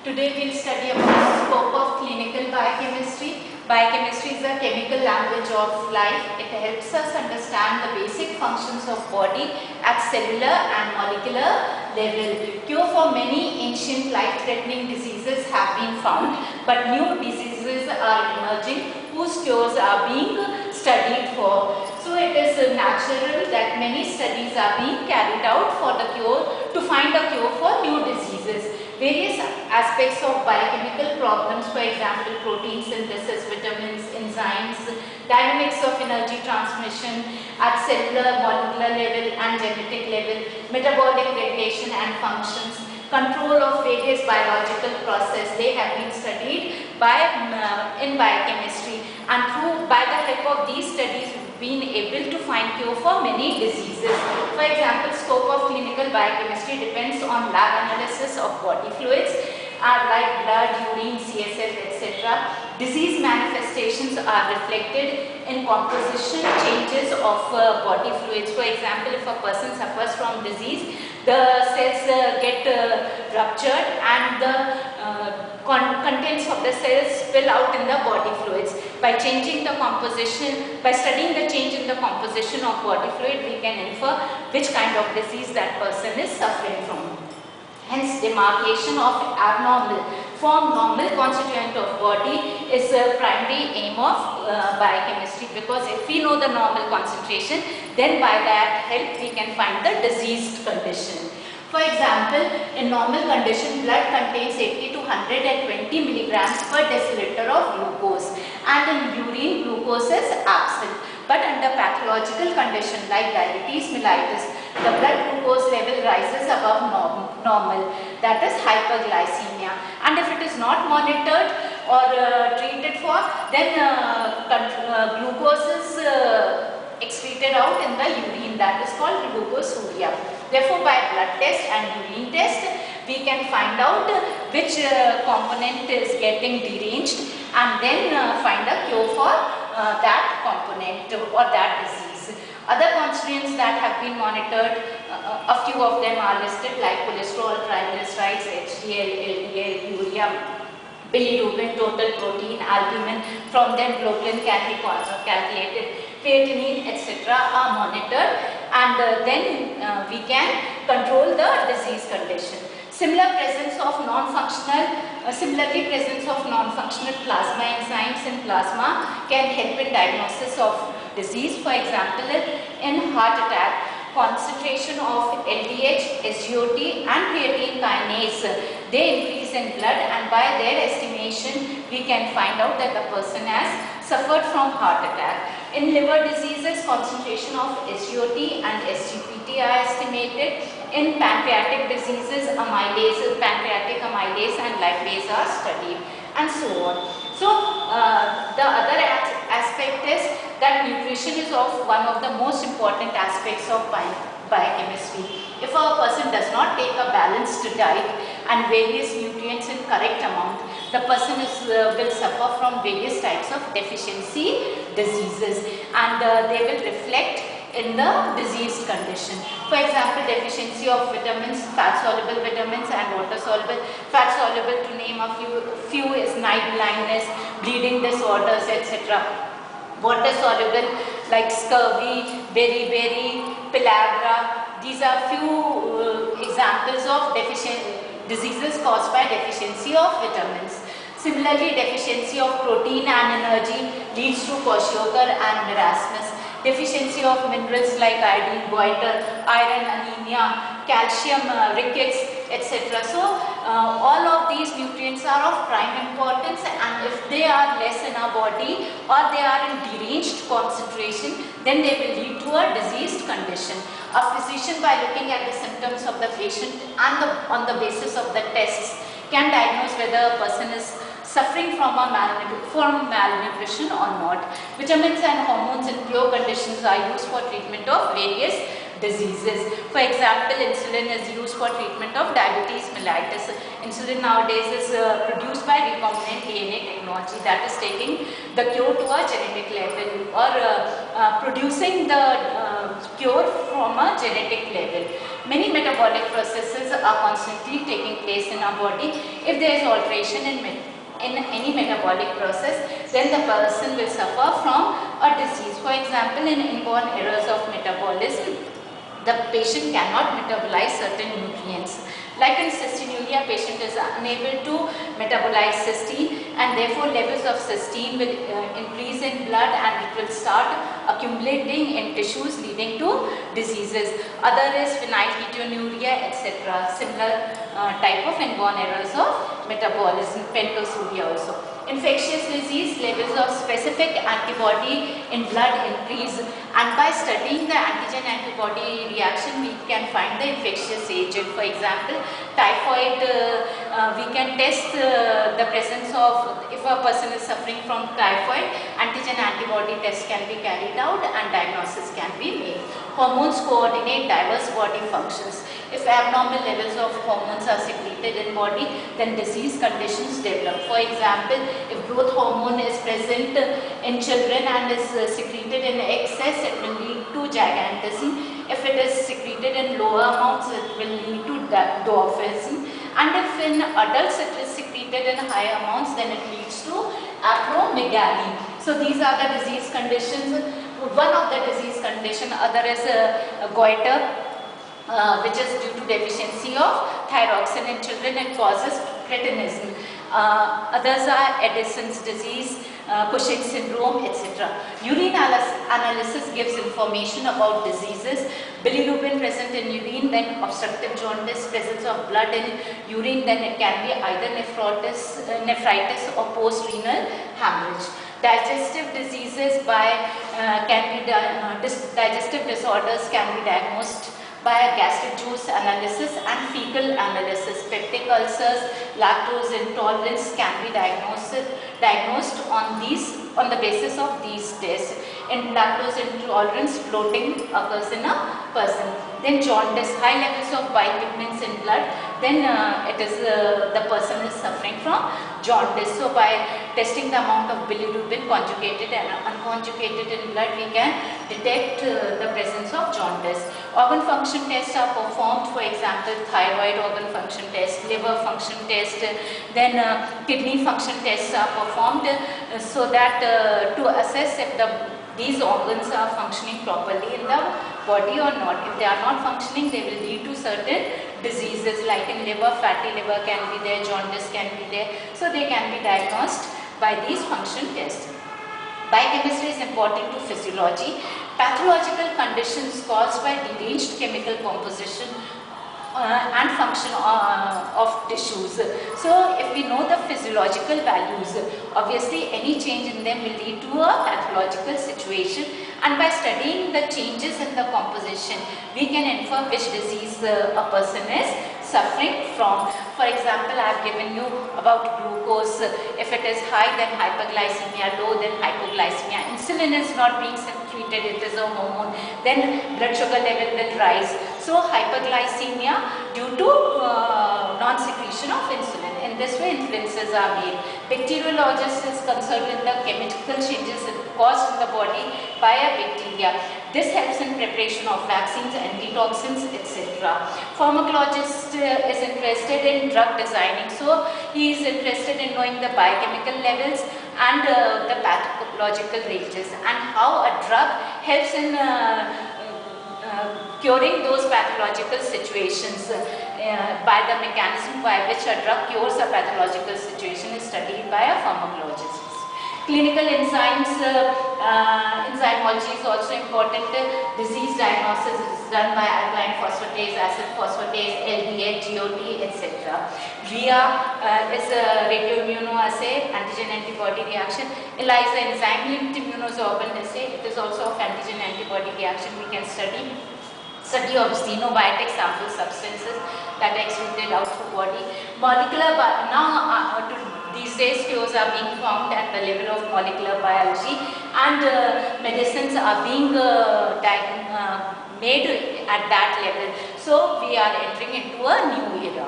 Today we'll study about the scope of clinical biochemistry. Biochemistry is a chemical language of life. It helps us understand the basic functions of body at cellular and molecular level. Cure for many ancient life-threatening diseases have been found, but new diseases are emerging whose cures are being studied for. So it is natural that many studies are being carried out for the cure to find a cure for new diseases. Various aspects of biochemical problems, for example, protein synthesis, vitamins, enzymes, dynamics of energy transmission at cellular, molecular level and genetic level, metabolic regulation and functions, control of various biological processes, they have been studied in biochemistry, and by the help of these studies been able to find cure for many diseases. For example, scope of clinical biochemistry depends on lab analysis of body fluids like blood, urine, CSF, etc. Disease manifestations are reflected in composition changes of body fluids. For example, if a person suffers from disease, the cells get ruptured and the contents of the cells spill out in the body fluids. By changing the composition, by studying the change in the composition of body fluid, we can infer which kind of disease that person is suffering from. Hence, demarcation of abnormal from normal constituent of body is a primary aim of biochemistry, because if we know the normal concentration, then by that help we can find the diseased condition. For example, in normal condition, blood contains 80 to 120 milligrams per deciliter of glucose, and in urine, glucose is absent. But under pathological condition like diabetes mellitus, the blood glucose level rises above normal, that is hyperglycemia. And if it is not monitored or treated for, then glucose is excreted out in the urine, that is called glucosuria. Therefore, by blood test and urine test, we can find out which component is getting deranged, and then find a cure for that component or that disease. Other constituents that have been monitored, a few of them are listed like cholesterol, triglycerides, HDL, LDL, urea, bilirubin, total protein, albumin. From them globulin can be calculated, creatinine, etc. are monitored, and then we can control the disease condition. Similarly, presence of non-functional plasma enzymes in plasma can help in diagnosis of disease. For example, in heart attack, concentration of LDH, SGOT and creatine kinase, they increase in blood, and by their estimation we can find out that the person has suffered from heart attack. In liver diseases, concentration of SGOT and SGPT are estimated. In pancreatic diseases, pancreatic amylase and lipase are studied, and so on. So, the other aspect is that nutrition is one of the most important aspects of biochemistry. If a person does not take a balanced diet and various nutrients in correct amount, the person will suffer from various types of deficiency diseases, and they will reflect in the diseased condition. For example, deficiency of vitamins, fat-soluble vitamins and water-soluble. Fat-soluble, to name a few is night blindness, bleeding disorders, etc. Water-soluble like scurvy, beriberi, pellagra. These are few examples of diseases caused by deficiency of vitamins. Similarly, deficiency of protein and energy leads to kwashiorkor and marasmus. Deficiency of minerals like iodine, goiter, iron anemia, calcium rickets, etc. So, all of these nutrients are of prime importance, and if they are less in our body or they are in deranged concentration, then they will lead to a diseased condition. A physician, by looking at the symptoms of the patient and on the basis of the tests, can diagnose whether a person is suffering from malnutrition or not. Vitamins and hormones in pure conditions are used for treatment of various diseases. For example, insulin is used for treatment of diabetes mellitus. Insulin nowadays is produced by recombinant DNA technology, that is taking the cure to a genetic level, or producing the cure from a genetic level. Many metabolic processes are constantly taking place in our body. If there is alteration in any metabolic process, then the person will suffer from a disease. For example, in inborn errors of metabolism, the patient cannot metabolize certain nutrients. Like in cystinuria, patient is unable to metabolize cysteine, and therefore levels of cysteine will increase in blood, and it will start accumulating in tissues, leading to diseases. Other is phenylketonuria, etc. Similar type of inborn errors of metabolism. Pentosuria also. Infectious disease, levels of specific antibody in blood increase, and by studying the antigen antibody reaction we can find the infectious agent. For example, typhoid, we can test the presence of, if a person is suffering from typhoid, antigen antibody test can be carried out and diagnosis can be made. Hormones coordinate diverse body functions. If abnormal levels of hormones are secreted in body, then disease conditions develop. For example, if growth hormone is present in children and is secreted in excess, it will lead to gigantism. If it is secreted in lower amounts, it will lead to dwarfism. And if in adults it is secreted in higher amounts, then it leads to acromegaly. So these are the disease conditions. One of the disease condition, other is goiter, which is due to deficiency of thyroxine in children. It causes cretinism. Others are Addison's disease, Cushing's syndrome, etc. Urine analysis gives information about diseases. Bilirubin present in urine, then obstructive jaundice, presence of blood in urine, then it can be either nephritis or post-renal hemorrhage. Digestive diseases digestive disorders can be diagnosed by a gastric juice analysis and fecal analysis. Peptic ulcers, lactose intolerance can be diagnosed on the basis of these tests. In lactose intolerance, bloating occurs in a person. Then jaundice, high levels of bile pigments in blood, then the person is suffering from jaundice. So by testing the amount of bilirubin conjugated and unconjugated in blood, we can detect the presence of jaundice. Organ function tests are performed, for example, thyroid organ function test, liver function test, then kidney function tests are performed so that to assess if these organs are functioning properly in the body or not. If they are not functioning, they will lead to certain diseases, like in liver, fatty liver can be there, jaundice can be there. So they can be diagnosed by these function tests. Biochemistry is important to physiology. Pathological conditions caused by deranged chemical composition and function of tissues. So if we know the physiological values, obviously any change in them will lead to a pathological situation, and by studying the changes in the composition, we can infer which disease a person is suffering from. For example, I have given you about glucose. If it is high, then hyperglycemia, low, then hypoglycemia. Insulin is not being secreted, it is a hormone, then blood sugar level will rise. So hyperglycemia due to non-secretion of insulin. In this way, inferences are made. Bacteriologist is concerned with the chemical changes caused in the body by a bacteria. This helps in preparation of vaccines, antitoxins, etc. Pharmacologist is interested in drug designing. So he is interested in knowing the biochemical levels and the pathological ranges, and how a drug helps in curing those pathological situations. By the mechanism by which a drug cures a pathological situation is studied by a pharmacologist. Clinical enzymes, enzymology is also important. Disease diagnosis is done by alkaline phosphatase, acid phosphatase, LDH, GOT, etc. RIA is a radioimmunoassay, antigen-antibody reaction. ELISA, enzyme-linked immunosorbent assay, it is also of antigen-antibody reaction. We can study of xenobiotic sample substances that are excreted out of the body. Molecular, now these days cures are being found at the level of molecular biology, and medicines are being made at that level. So we are entering into a new era.